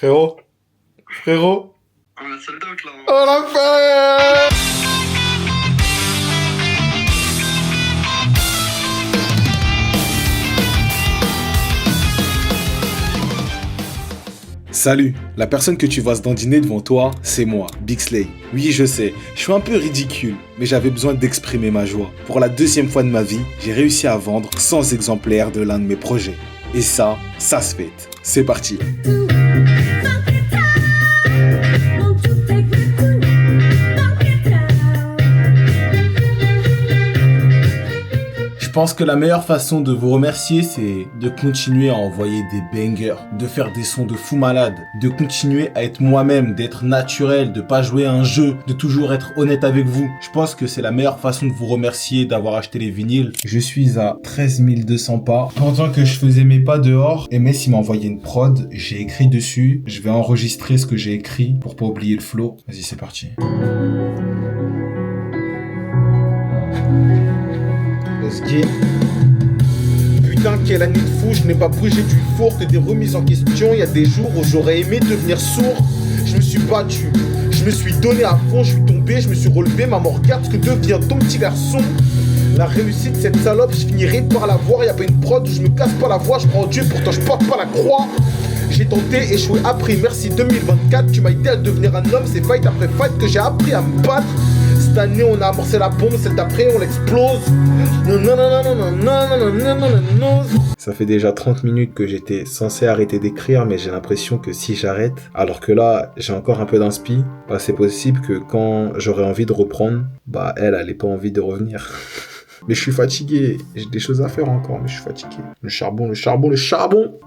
Frérot. Frérot. On a sold out là. On l'a fait. Salut, la personne que tu vas se dandiner devant toi, c'est moi, Bixley. Oui, je sais, je suis un peu ridicule, mais j'avais besoin d'exprimer ma joie. Pour la deuxième fois de ma vie, j'ai réussi à vendre 100 exemplaires de l'un de mes projets. Et ça se fête. C'est parti. Je pense que la meilleure façon de vous remercier, c'est de continuer à envoyer des bangers, de faire des sons de fou malade, de continuer à être moi-même, d'être naturel, de pas jouer à un jeu, de toujours être honnête avec vous. Je pense que c'est la meilleure façon de vous remercier d'avoir acheté les vinyles. Je suis à 13 200 pas. Pendant que je faisais mes pas dehors, MS il m'a envoyé une prod, j'ai écrit dessus. Je vais enregistrer ce que j'ai écrit pour pas oublier le flow. Vas-y, c'est parti. Putain, quelle année de fou, je n'ai pas bougé du four, que des remises en question. Il y a des jours où j'aurais aimé devenir sourd. Je me suis battu, je me suis donné à fond, je suis tombé, je me suis relevé. Maman, regarde ce que devient ton petit garçon. La réussite, cette salope, je finirai par la voir. Y'a pas une prod où je me casse pas la voix, je prends Dieu, pourtant je porte pas la croix. J'ai tenté, échoué, appris, merci 2024. Tu m'as aidé à devenir un homme, c'est fight après fight que j'ai appris à me battre. Cette année on a amorcé la bombe, celle d'après on l'explose. Ça fait déjà 30 minutes que j'étais censé arrêter d'écrire, mais j'ai l'impression que si j'arrête, alors que là j'ai encore un peu d'inspi, bah c'est possible que quand j'aurai envie de reprendre, bah elle ait pas envie de revenir. Mais je suis fatigué, j'ai des choses à faire encore, mais je suis fatigué. Le charbon.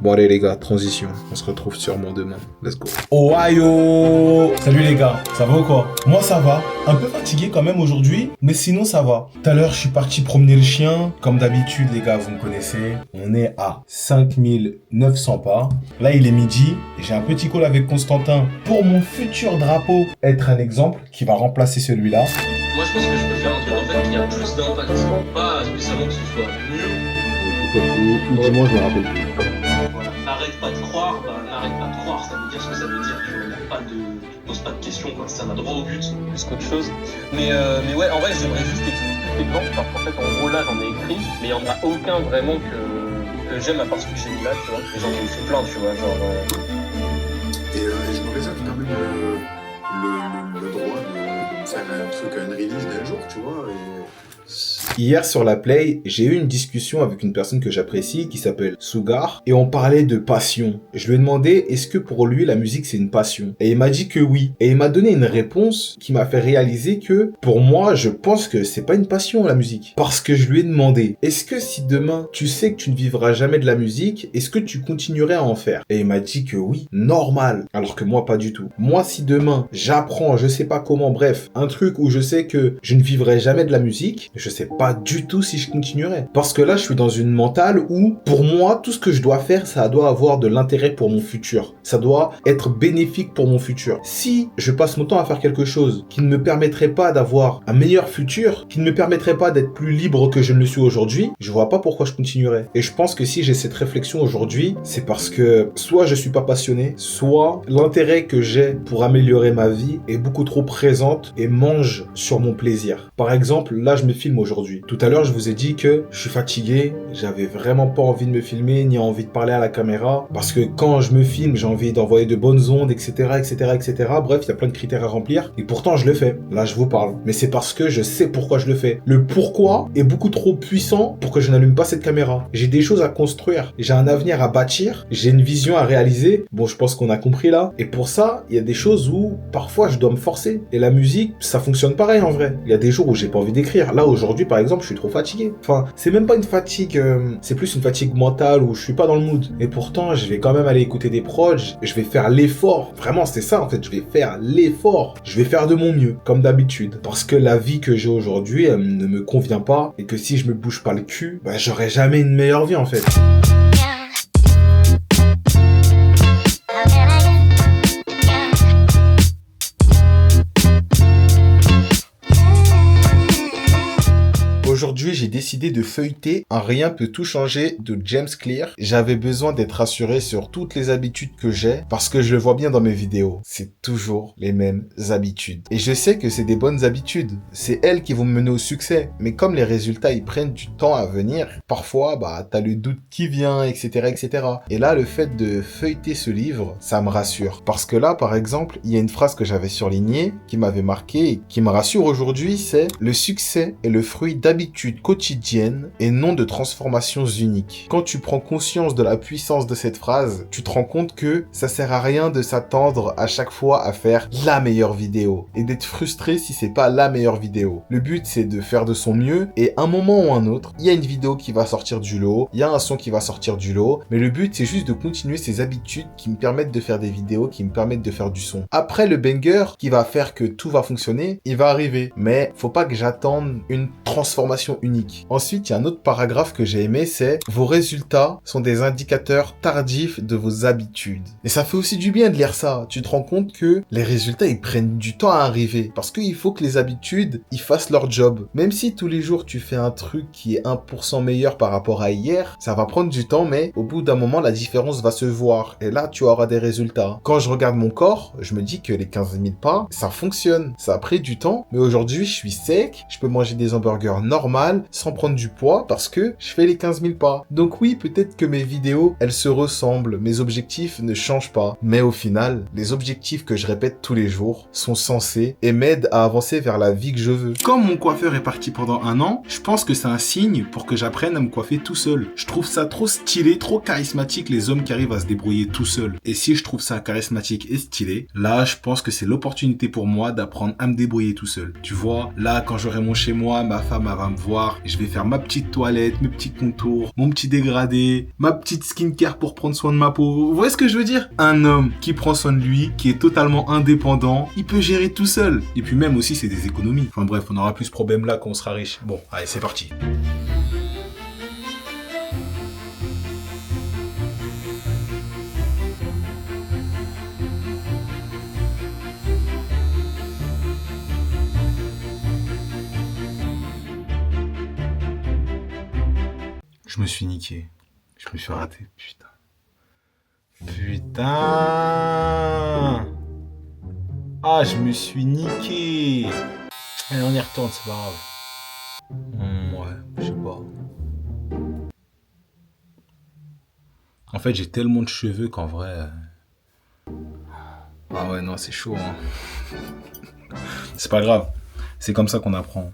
Bon allez les gars, transition, on se retrouve sûrement demain. Let's go. Ohio. Salut les gars, ça va ou quoi? Moi ça va, un peu fatigué quand même aujourd'hui, mais sinon ça va. Tout à l'heure je suis parti promener le chien, comme d'habitude les gars, vous me connaissez. On est à 5900 pas. Là il est midi, et j'ai un petit call avec Constantin pour mon futur drapeau être un exemple qui va remplacer celui-là. Moi je pense que je peux faire un truc en fait qui a plus d'impact. Pas spécialement que ce soit mieux. Dis-moi, je me rappelle plus. Voilà. N'arrête pas de croire, ça veut dire ce que ça veut dire. Tu poses pas de questions, quoi. Ça va droit au but, plus qu'autre chose. Mais ouais, en vrai j'aimerais juste écrire plus d'exemples parce qu'en fait en gros là j'en ai écrit, mais il y en a aucun vraiment que j'aime à part ce que j'ai mis là, tu vois. Et j'en ai fait plein, tu vois, genre. Et je me réserve quand même le droit de faire un truc, une release d'un jour, tu vois. Hier sur la Play, j'ai eu une discussion avec une personne que j'apprécie qui s'appelle Sugar et on parlait de passion. Je lui ai demandé est-ce que pour lui la musique c'est une passion et il m'a dit que oui. Et il m'a donné une réponse qui m'a fait réaliser que pour moi je pense que c'est pas une passion la musique. Parce que je lui ai demandé est-ce que si demain tu sais que tu ne vivras jamais de la musique, est-ce que tu continuerais à en faire? Et il m'a dit que oui, normal. Alors que moi pas du tout. Moi si demain j'apprends, je sais pas comment, bref, un truc où je sais que je ne vivrai jamais de la musique, je sais pas du tout si je continuerai. Parce que là, je suis dans une mentale où, pour moi, tout ce que je dois faire, ça doit avoir de l'intérêt pour mon futur. Ça doit être bénéfique pour mon futur. Si je passe mon temps à faire quelque chose qui ne me permettrait pas d'avoir un meilleur futur, qui ne me permettrait pas d'être plus libre que je ne le suis aujourd'hui, je vois pas pourquoi je continuerai. Et je pense que si j'ai cette réflexion aujourd'hui, c'est parce que soit je suis pas passionné, soit l'intérêt que j'ai pour améliorer ma vie est beaucoup trop présente et mange sur mon plaisir. Par exemple, là, je me filme aujourd'hui. Tout à l'heure, je vous ai dit que je suis fatigué, j'avais vraiment pas envie de me filmer, ni envie de parler à la caméra, parce que quand je me filme, j'ai envie d'envoyer de bonnes ondes, etc., etc., etc. Bref, il y a plein de critères à remplir, et pourtant je le fais. Là, je vous parle. Mais c'est parce que je sais pourquoi je le fais. Le pourquoi est beaucoup trop puissant pour que je n'allume pas cette caméra. J'ai des choses à construire, j'ai un avenir à bâtir, j'ai une vision à réaliser. Bon, je pense qu'on a compris là. Et pour ça, il y a des choses où, parfois, je dois me forcer. Et la musique, ça fonctionne pareil en vrai. Il y a des jours où j'ai pas envie d'écrire. Là, aujourd'hui, par exemple, je suis trop fatigué. Enfin, c'est même pas une fatigue, c'est plus une fatigue mentale où je suis pas dans le mood. Et pourtant, je vais quand même aller écouter des prods, je vais faire l'effort. Vraiment, c'est ça en fait, je vais faire l'effort. Je vais faire de mon mieux, comme d'habitude. Parce que la vie que j'ai aujourd'hui, elle ne me convient pas. Et que si je me bouge pas le cul, bah j'aurai jamais une meilleure vie en fait. aujourd'hui, j'ai décidé de feuilleter Un rien peut tout changer de James Clear. J'avais besoin d'être rassuré sur toutes les habitudes que j'ai parce que je le vois bien dans mes vidéos. C'est toujours les mêmes habitudes. Et je sais que c'est des bonnes habitudes. C'est elles qui vont me mener au succès. Mais comme les résultats, ils prennent du temps à venir, parfois, t'as le doute qui vient, etc., etc. Et là, le fait de feuilleter ce livre, ça me rassure. Parce que là, par exemple, il y a une phrase que j'avais surlignée, qui m'avait marqué et qui me rassure aujourd'hui, c'est « Le succès est le fruit d'habitudes quotidiennes et non de transformations uniques. » Quand tu prends conscience de la puissance de cette phrase, tu te rends compte que ça sert à rien de s'attendre à chaque fois à faire la meilleure vidéo et d'être frustré si c'est pas la meilleure vidéo. Le but, c'est de faire de son mieux et un moment ou un autre, il y a une vidéo qui va sortir du lot, il y a un son qui va sortir du lot, mais le but, c'est juste de continuer ces habitudes qui me permettent de faire des vidéos, qui me permettent de faire du son. Après, le banger qui va faire que tout va fonctionner, il va arriver. Mais faut pas que j'attende une transformation unique. Ensuite, il y a un autre paragraphe que j'ai aimé, c'est « Vos résultats sont des indicateurs tardifs de vos habitudes. » Et ça fait aussi du bien de lire ça. Tu te rends compte que les résultats, ils prennent du temps à arriver. Parce qu'il faut que les habitudes, ils fassent leur job. Même si tous les jours, tu fais un truc qui est 1% meilleur par rapport à hier, ça va prendre du temps, mais au bout d'un moment, la différence va se voir. Et là, tu auras des résultats. Quand je regarde mon corps, je me dis que les 15 000 pas, ça fonctionne. Ça a pris du temps, mais aujourd'hui, je suis sec. Je peux manger des hamburgers normales sans prendre du poids parce que je fais les 15 000 pas. Donc oui, peut-être que mes vidéos, elles se ressemblent. Mes objectifs ne changent pas. Mais au final, les objectifs que je répète tous les jours sont sensés et m'aident à avancer vers la vie que je veux. Comme mon coiffeur est parti pendant 1 an, je pense que c'est un signe pour que j'apprenne à me coiffer tout seul. Je trouve ça trop stylé, trop charismatique les hommes qui arrivent à se débrouiller tout seuls. Et si je trouve ça charismatique et stylé, là, je pense que c'est l'opportunité pour moi d'apprendre à me débrouiller tout seul. Tu vois, là, quand j'aurai mon chez moi, ma femme, elle va me voir, et je vais faire ma petite toilette, mes petits contours, mon petit dégradé, ma petite skincare pour prendre soin de ma peau. Vous voyez ce que je veux dire? Un homme qui prend soin de lui, qui est totalement indépendant, il peut gérer tout seul. Et puis même aussi, c'est des économies. Enfin bref, on aura plus ce problème-là quand on sera riche. Bon, allez, c'est parti. Je me suis niqué. Je me suis raté. Putain. Putain. Ah, je me suis niqué. Allez, on y retourne, c'est pas grave. Ouais, je sais pas. En fait, j'ai tellement de cheveux qu'en vrai... Ah ouais, non, c'est chaud, hein. C'est pas grave. C'est comme ça qu'on apprend.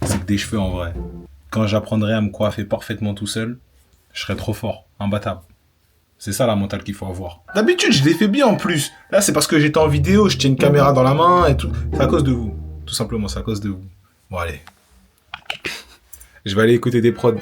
C'est que des cheveux en vrai. Quand j'apprendrai à me coiffer parfaitement tout seul, je serai trop fort, imbattable. C'est ça la mentale qu'il faut avoir. D'habitude, je les fais bien en plus. Là, c'est parce que j'étais en vidéo, je tiens une caméra dans la main et tout. C'est à cause de vous. Tout simplement, c'est à cause de vous. Bon, allez. Je vais aller écouter des prods.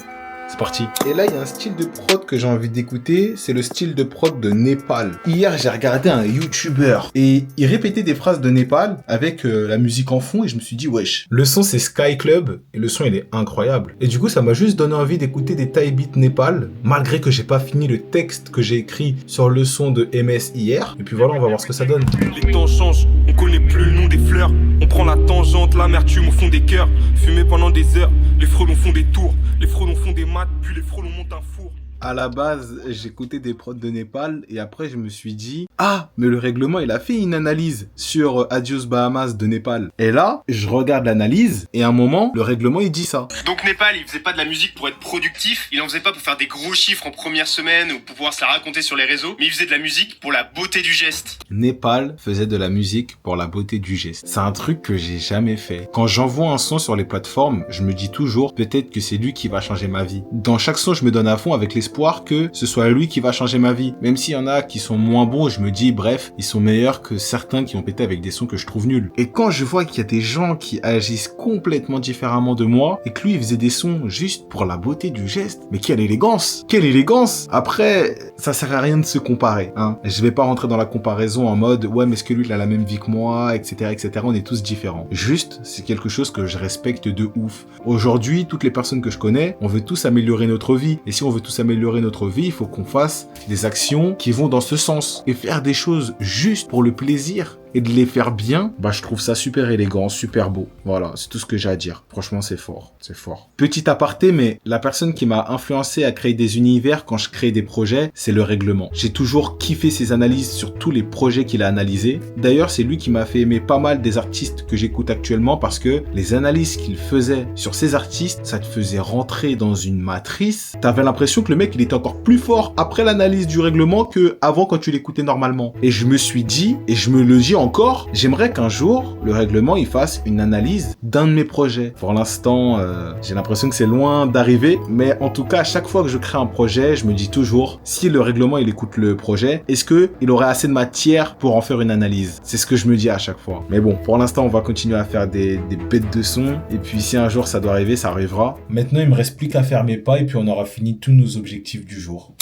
C'est parti. Et là, il y a un style de prod que j'ai envie d'écouter. C'est le style de prod de Népal. Hier, j'ai regardé un YouTuber et il répétait des phrases de Népal avec la musique en fond et je me suis dit, wesh. Le son, c'est Sky Club et le son, il est incroyable. Et du coup, ça m'a juste donné envie d'écouter des Thai beats Népal, malgré que j'ai pas fini le texte que j'ai écrit sur le son de MS hier. Et puis voilà, on va voir ce que ça donne. Les temps changent, on connaît plus le nom des fleurs. On prend la tangente, l'amertume au fond des cœurs. Fumer pendant des heures, les frelons font des tours. Les frelons font des maths, puis les frelons montent un four. À la base, j'écoutais des prods de Népal et après je me suis dit « Ah, mais le règlement, il a fait une analyse sur Adios Bahamas de Népal. » Et là, je regarde l'analyse et à un moment, le règlement, il dit ça. Donc Népal, il faisait pas de la musique pour être productif, il en faisait pas pour faire des gros chiffres en première semaine ou pour pouvoir se la raconter sur les réseaux, mais il faisait de la musique pour la beauté du geste. Népal faisait de la musique pour la beauté du geste. C'est un truc que j'ai jamais fait. Quand j'envoie un son sur les plateformes, je me dis toujours peut-être que c'est lui qui va changer ma vie. Dans chaque son, je me donne à fond avec l'espoir que ce soit lui qui va changer ma vie. Même s'il y en a qui sont moins bons, je me dis, bref, ils sont meilleurs que certains qui ont pété avec des sons que je trouve nuls. Et quand je vois qu'il y a des gens qui agissent complètement différemment de moi, et que lui, il faisait des sons juste pour la beauté du geste, mais quelle élégance! Quelle élégance! Après, ça sert à rien de se comparer, hein. Je vais pas rentrer dans la comparaison en mode, ouais, mais est-ce que lui, il a la même vie que moi, etc., etc. On est tous différents. Juste, c'est quelque chose que je respecte de ouf. Aujourd'hui, toutes les personnes que je connais, on veut tous améliorer notre vie. Et si on veut tous améliorer notre vie, il faut qu'on fasse des actions qui vont dans ce sens et faire des choses juste pour le plaisir et de les faire bien, bah je trouve ça super élégant, super beau. Voilà, c'est tout ce que j'ai à dire. Franchement, c'est fort, c'est fort. Petit aparté, mais la personne qui m'a influencé à créer des univers quand je crée des projets, c'est le Règlement. J'ai toujours kiffé ses analyses sur tous les projets qu'il a analysés. D'ailleurs, c'est lui qui m'a fait aimer pas mal des artistes que j'écoute actuellement parce que les analyses qu'il faisait sur ces artistes, ça te faisait rentrer dans une matrice. T'avais l'impression que le mec, il était encore plus fort après l'analyse du Règlement que avant quand tu l'écoutais normalement. Et je me suis dit, et je me le dis encore, j'aimerais qu'un jour, le Règlement, il fasse une analyse d'un de mes projets. Pour l'instant, j'ai l'impression que c'est loin d'arriver, mais en tout cas, à chaque fois que je crée un projet, je me dis toujours, si le Règlement, il écoute le projet, est-ce que il aurait assez de matière pour en faire une analyse? C'est ce que je me dis à chaque fois. Mais bon, pour l'instant, on va continuer à faire des bêtes de son, et puis si un jour ça doit arriver, ça arrivera. Maintenant, il me reste plus qu'à faire mes pas, et puis on aura fini tous nos objectifs du jour.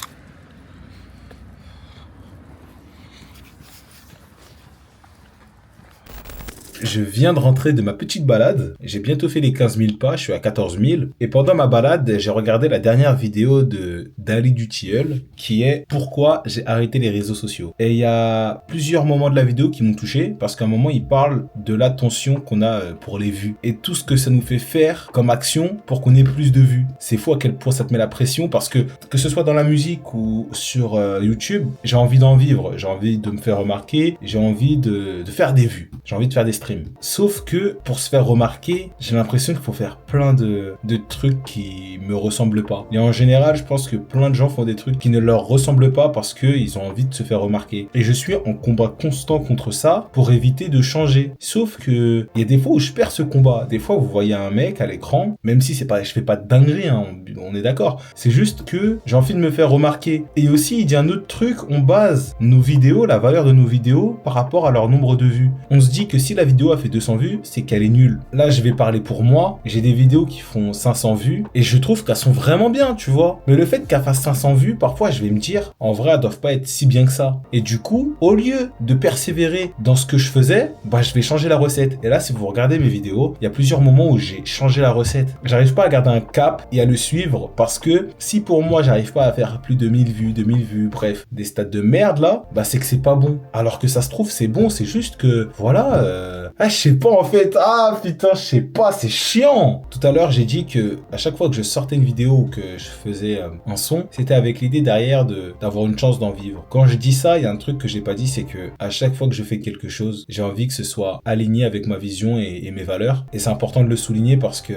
Je viens de rentrer de ma petite balade. J'ai bientôt fait les 15 000 pas, je suis à 14 000. Et pendant ma balade, j'ai regardé la dernière vidéo de Dali du Tilleul, qui est « Pourquoi j'ai arrêté les réseaux sociaux ». Et il y a plusieurs moments de la vidéo qui m'ont touché, parce qu'à un moment, il parle de l'attention qu'on a pour les vues. Et tout ce que ça nous fait faire comme action pour qu'on ait plus de vues. C'est fou à quel point ça te met la pression, parce que ce soit dans la musique ou sur YouTube, j'ai envie d'en vivre. J'ai envie de me faire remarquer, j'ai envie de faire des vues. J'ai envie de faire des streams. Sauf que pour se faire remarquer, j'ai l'impression qu'il faut faire plein de trucs qui me ressemblent pas. Et en général, je pense que plein de gens font des trucs qui ne leur ressemblent pas parce qu'ils ont envie de se faire remarquer. Et je suis en combat constant contre ça pour éviter de changer. Sauf que il y a des fois où je perds ce combat. Des fois, vous voyez un mec à l'écran, même si c'est pas, je fais pas de dinguerie, hein, on est d'accord. C'est juste que j'ai envie de me faire remarquer. Et aussi, il dit un autre truc, on base nos vidéos, la valeur de nos vidéos par rapport à leur nombre de vues. On se dit que si la vidéo a fait 200 vues, c'est qu'elle est nulle. Là, je vais parler pour moi. J'ai des vidéos qui font 500 vues et je trouve qu'elles sont vraiment bien, tu vois. Mais le fait qu'elles fassent 500 vues, parfois, je vais me dire, en vrai, elles doivent pas être si bien que ça. Et du coup, au lieu de persévérer dans ce que je faisais, bah, je vais changer la recette. Et là, si vous regardez mes vidéos, il y a plusieurs moments où j'ai changé la recette. J'arrive pas à garder un cap et à le suivre parce que si pour moi, j'arrive pas à faire plus de 1000 vues, 2000 vues, bref, des stats de merde là, bah, c'est que c'est pas bon. Alors que ça se trouve, c'est bon, c'est juste que, voilà, je sais pas en fait. Ah putain, je sais pas, c'est chiant. Tout à l'heure, j'ai dit que à chaque fois que je sortais une vidéo ou que je faisais un son, c'était avec l'idée derrière d'avoir une chance d'en vivre. Quand je dis ça, il y a un truc que j'ai pas dit, c'est que à chaque fois que je fais quelque chose, j'ai envie que ce soit aligné avec ma vision et mes valeurs. Et c'est important de le souligner parce que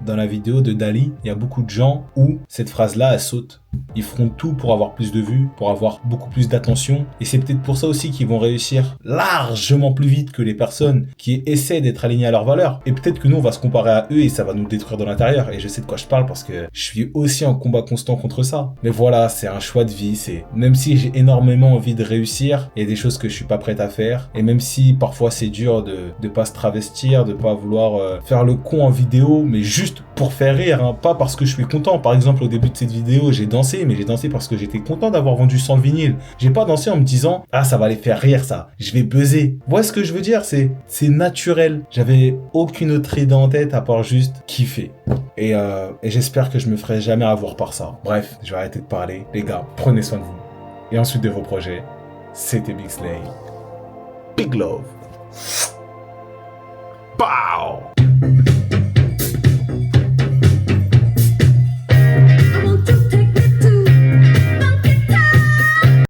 dans la vidéo de Dali, il y a beaucoup de gens où cette phrase-là, elle saute. Ils feront tout pour avoir plus de vues, pour avoir beaucoup plus d'attention. Et c'est peut-être pour ça aussi qu'ils vont réussir largement plus vite que les personnes qui essaient d'être alignées à leurs valeurs. Et peut-être que nous, on va se comparer à eux et ça va nous détruire de l'intérieur. Et je sais de quoi je parle parce que je suis aussi en combat constant contre ça. Mais voilà, c'est un choix de vie. C'est même si j'ai énormément envie de réussir, il y a des choses que je suis pas prête à faire. Et même si parfois c'est dur de pas se travestir, de pas vouloir faire le con en vidéo, mais juste pour faire rire, hein, pas parce que je suis content. Par exemple, au début de cette vidéo, j'ai dansé, mais j'ai dansé parce que j'étais content d'avoir vendu 100 vinyles. J'ai pas dansé en me disant « Ah, ça va les faire rire, ça. Je vais buzzer. » Vous voyez ce que je veux dire? C'est naturel. J'avais aucune autre idée en tête à part juste kiffer. Et j'espère que je me ferai jamais avoir par ça. Bref, je vais arrêter de parler. Les gars, prenez soin de vous. Et ensuite de vos projets. C'était Big Slay. Big love. Pow!